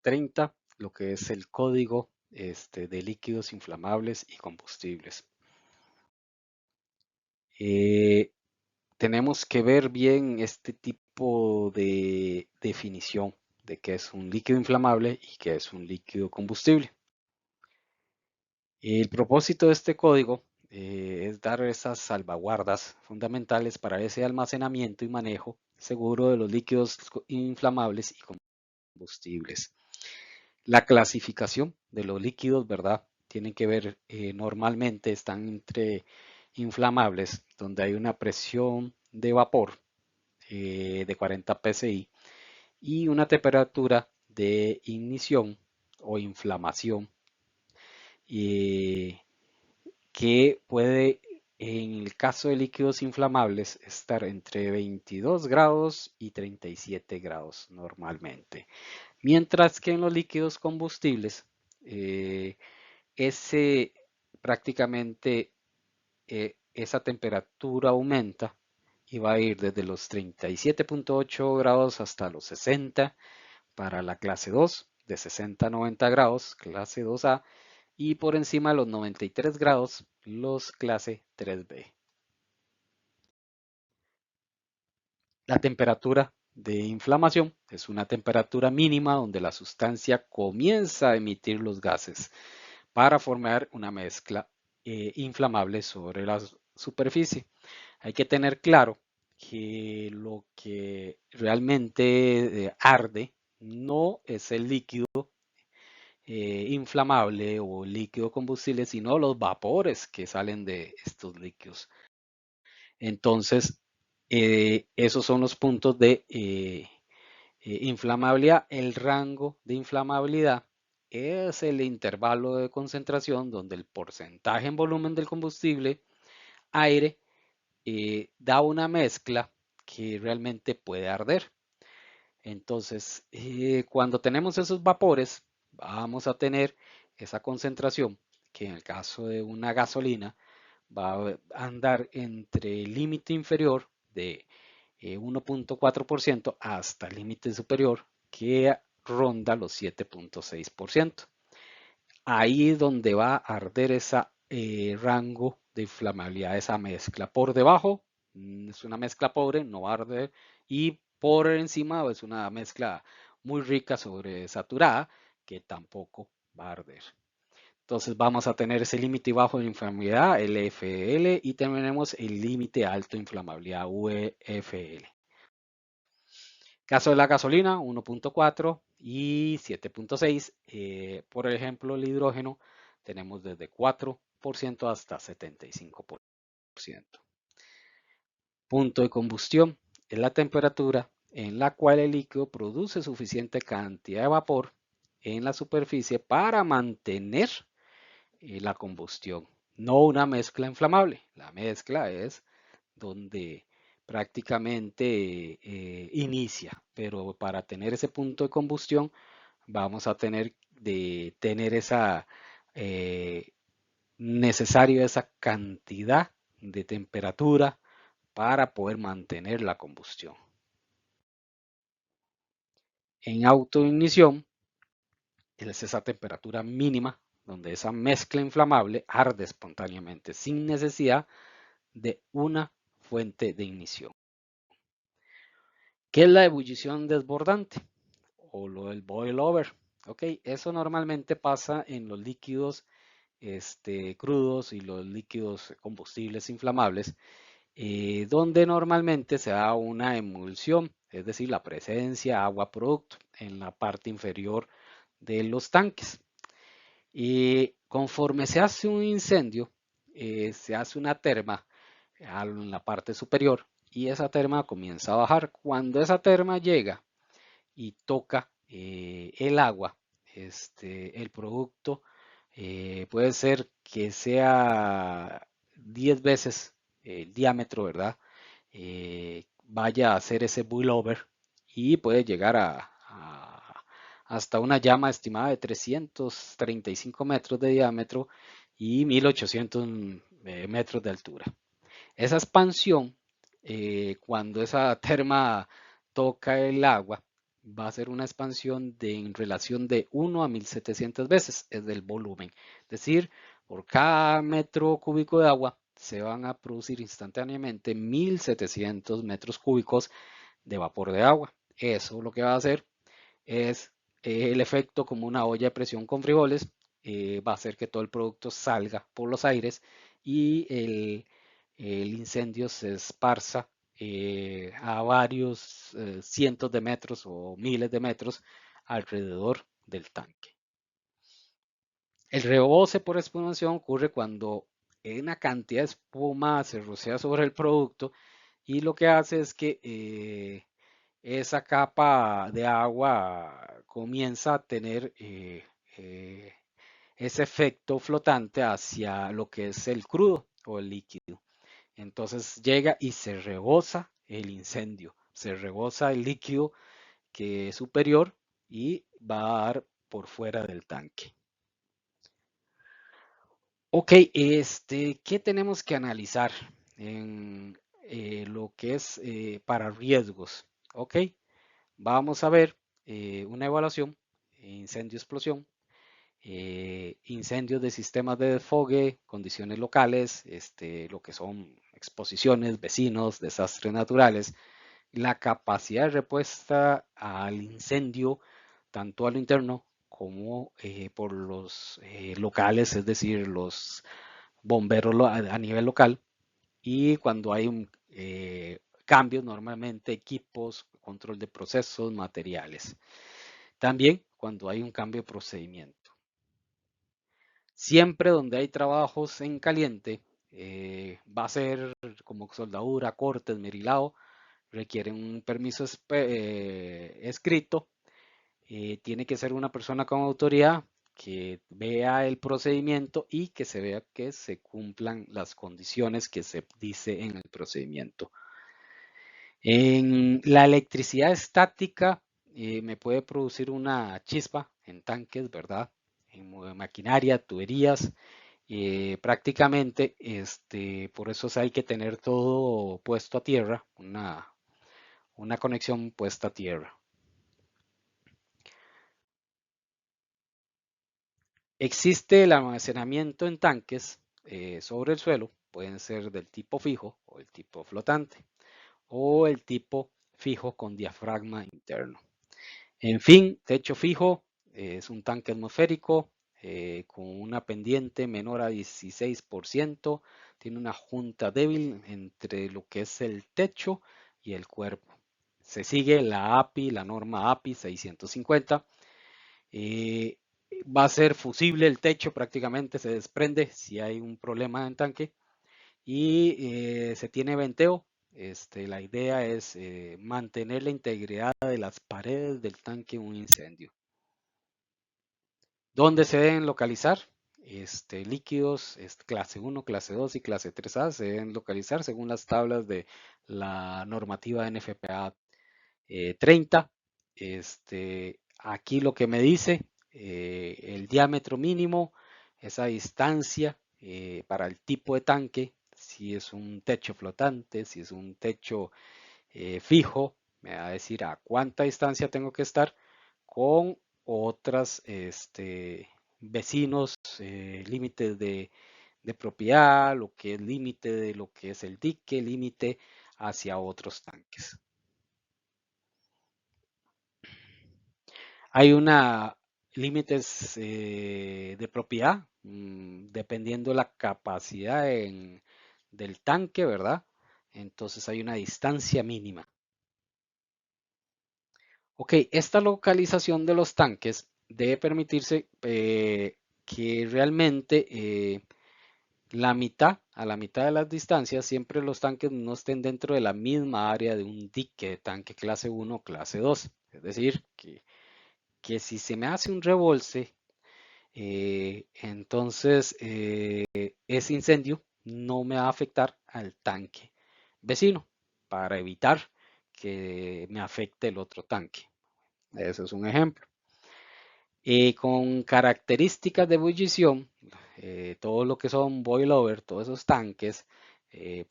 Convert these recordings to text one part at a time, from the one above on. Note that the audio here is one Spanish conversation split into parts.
30, lo que es el código de líquidos inflamables y combustibles. Eh, Tenemos que ver bien este tipo de definición de qué es un líquido inflamable y qué es un líquido combustible. El propósito de este código es dar esas salvaguardas fundamentales para ese almacenamiento y manejo seguro de los líquidos inflamables y combustibles. La clasificación de los líquidos, ¿verdad? Tienen que ver, normalmente están entre inflamables, donde hay una presión de vapor de 40 psi y una temperatura de ignición o inflamación eh, que puede, en el caso de líquidos inflamables, estar entre 22 grados y 37 grados normalmente. Mientras que en los líquidos combustibles, eh, ese prácticamente esa temperatura aumenta y va a ir desde los 37.8 grados hasta los 60 para la clase 2, de 60 a 90 grados, clase 2A, y por encima de los 93 grados, los clase 3B. La temperatura de inflamación es una temperatura mínima donde la sustancia comienza a emitir los gases para formar una mezcla inflamable sobre la superficie. Hay que tener claro que lo que realmente arde no es el líquido inflamable o líquido combustible, sino los vapores que salen de estos líquidos. Entonces, esos son los puntos de inflamabilidad. El rango de inflamabilidad es el intervalo de concentración donde el porcentaje en volumen del combustible, aire, da una mezcla que realmente puede arder. Entonces, cuando tenemos esos vapores, vamos a tener esa concentración que en el caso de una gasolina va a andar entre el límite inferior de 1.4% hasta el límite superior que ronda los 7.6%. Ahí es donde va a arder ese rango de inflamabilidad, esa mezcla. Por debajo es una mezcla pobre, no va a arder, y por encima es una mezcla muy rica sobresaturada que tampoco va a arder. Entonces vamos a tener ese límite bajo de inflamabilidad, LFL, y tenemos el límite alto de inflamabilidad, UFL. Caso de la gasolina, 1.4 y 7.6. Por ejemplo, el hidrógeno tenemos desde 4% hasta 75%. Punto de combustión es la temperatura en la cual el líquido produce suficiente cantidad de vapor en la superficie para mantener la combustión, no una mezcla inflamable. La mezcla es donde prácticamente inicia, pero para tener ese punto de combustión vamos a tener de tener esa necesario esa cantidad de temperatura para poder mantener la combustión. En autoignición es esa temperatura mínima donde esa mezcla inflamable arde espontáneamente sin necesidad de una fuente de ignición. ¿Qué es la ebullición desbordante? O lo del boil over. Ok, eso normalmente pasa en los líquidos crudos y los líquidos combustibles inflamables, donde normalmente se da una emulsión, es decir, la presencia agua-producto en la parte inferior de los tanques. Y conforme se hace un incendio, se hace una terma en la parte superior y esa terma comienza a bajar. Cuando esa terma llega y toca el agua, el producto puede ser que sea 10 veces el diámetro, ¿verdad? Vaya a hacer ese boil over y puede llegar hasta una llama estimada de 335 metros de diámetro y 1800 metros de altura. Esa expansión, cuando esa terma toca el agua, va a ser una expansión en relación de 1 a 1700 veces, es del volumen. Es decir, por cada metro cúbico de agua se van a producir instantáneamente 1700 metros cúbicos de vapor de agua. Eso lo que va a hacer es el efecto como una olla de presión con frijoles, va a hacer que todo el producto salga por los aires y el incendio se esparza a varios cientos de metros o miles de metros alrededor del tanque. El rebose por expansión ocurre cuando una cantidad de espuma se rocea sobre el producto y lo que hace es que esa capa de agua comienza a tener eh, ese efecto flotante hacia lo que es el crudo o el líquido. Entonces llega y se rebosa el incendio, se rebosa el líquido que es superior y va a dar por fuera del tanque. Ok, ¿qué tenemos que analizar en lo que es para riesgos? Ok, vamos a ver una evaluación, incendio-explosión, incendios de sistemas de desfogue, condiciones locales, lo que son exposiciones, vecinos, desastres naturales, la capacidad de respuesta al incendio, tanto a lo interno como por los locales, es decir, los bomberos a nivel local, y cuando hay un cambios, normalmente equipos, control de procesos, materiales. También cuando hay un cambio de procedimiento. Siempre donde hay trabajos en caliente, va a ser como soldadura, cortes, merilado, requieren un permiso escrito. Tiene que ser una persona con autoridad que vea el procedimiento y que se vea que se cumplan las condiciones que se dice en el procedimiento. En la electricidad estática me puede producir una chispa en tanques, ¿verdad? En maquinaria, tuberías, prácticamente, por eso hay que tener todo puesto a tierra, una conexión puesta a tierra. Existe el almacenamiento en tanques sobre el suelo, pueden ser del tipo fijo o el tipo flotante, o el tipo fijo con diafragma interno. En fin, techo fijo es un tanque atmosférico con una pendiente menor a 16%, tiene una junta débil entre lo que es el techo y el cuerpo. Se sigue la API, la norma API 650. eh, Va a ser fusible el techo, prácticamente se desprende si hay un problema en tanque y se tiene venteo. La idea es mantener la integridad de las paredes del tanque en un incendio. ¿Dónde se deben localizar? Líquidos clase 1, clase 2 y clase 3A se deben localizar según las tablas de la normativa NFPA 30. Aquí lo que me dice, el diámetro mínimo, esa distancia para el tipo de tanque, si es un techo flotante, si es un techo fijo, me va a decir a cuánta distancia tengo que estar con otras vecinos, límites de propiedad, lo que es límite de lo que es el dique, límite hacia otros tanques. Hay una límites de propiedad, dependiendo la capacidad del tanque, ¿verdad? Entonces hay una distancia mínima. Ok, esta localización de los tanques debe permitirse que realmente a la mitad de las distancias, siempre los tanques no estén dentro de la misma área de un dique de tanque clase 1 o clase 2. Es decir, que si se me hace un rebolse, entonces ese incendio no me va a afectar al tanque vecino para evitar que me afecte el otro tanque. Ese es un ejemplo. Con características de ebullición, todo lo que son boilover, todos esos tanques,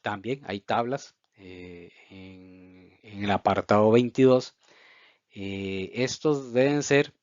también hay tablas en el apartado 22 Estos deben ser,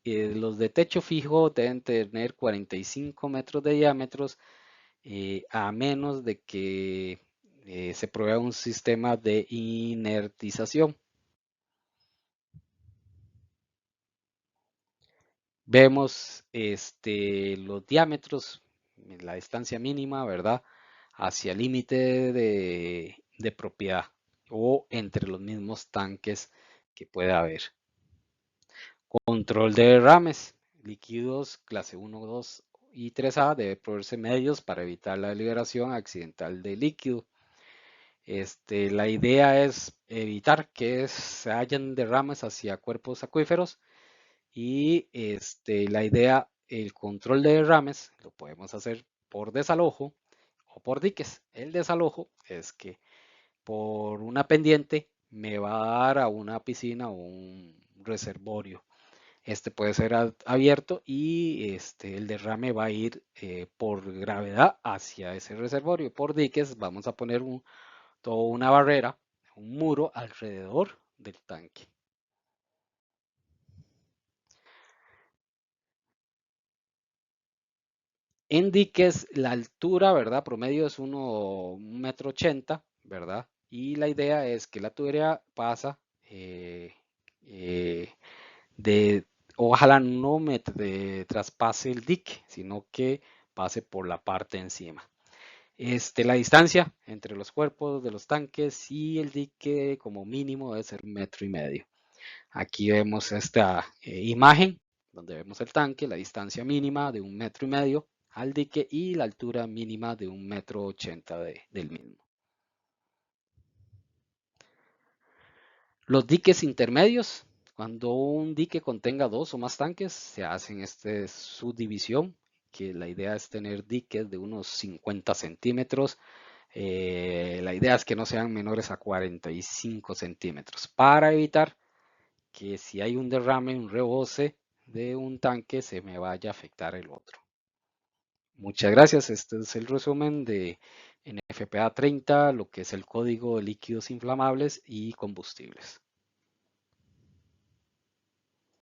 los de techo fijo deben tener 45 metros de diámetros, a menos de que se pruebe un sistema de inertización. Vemos los diámetros, la distancia mínima, ¿verdad? Hacia el límite de propiedad o entre los mismos tanques que puede haber. Control de derrames. Líquidos clase 1, 2 y 3A debe proveerse medios para evitar la liberación accidental de líquido. La idea es evitar que se hayan derrames hacia cuerpos acuíferos y la idea, el control de derrames lo podemos hacer por desalojo o por diques. El desalojo es que por una pendiente me va a dar a una piscina o un reservorio. Este puede ser abierto y el derrame va a ir por gravedad hacia ese reservorio. Por diques vamos a poner toda una barrera, un muro alrededor del tanque. En diques la altura, ¿verdad? Promedio es 1,80 m, ¿verdad? Y la idea es que la tubería pasa eh, de, ojalá no traspase el dique, sino que pase por la parte encima. La distancia entre los cuerpos de los tanques y el dique como mínimo debe ser 1,5 m. Aquí vemos esta imagen donde vemos el tanque, la distancia mínima de 1,5 m al dique y la altura mínima de 1,80 m del mismo. Los diques intermedios, cuando un dique contenga dos o más tanques, se hacen esta subdivisión, que la idea es tener diques de unos 50 centímetros. La idea es que no sean menores a 45 centímetros para evitar que si hay un derrame, un rebose de un tanque, se me vaya a afectar el otro. Muchas gracias. Este es el resumen de NFPA 30, lo que es el código de líquidos inflamables y combustibles.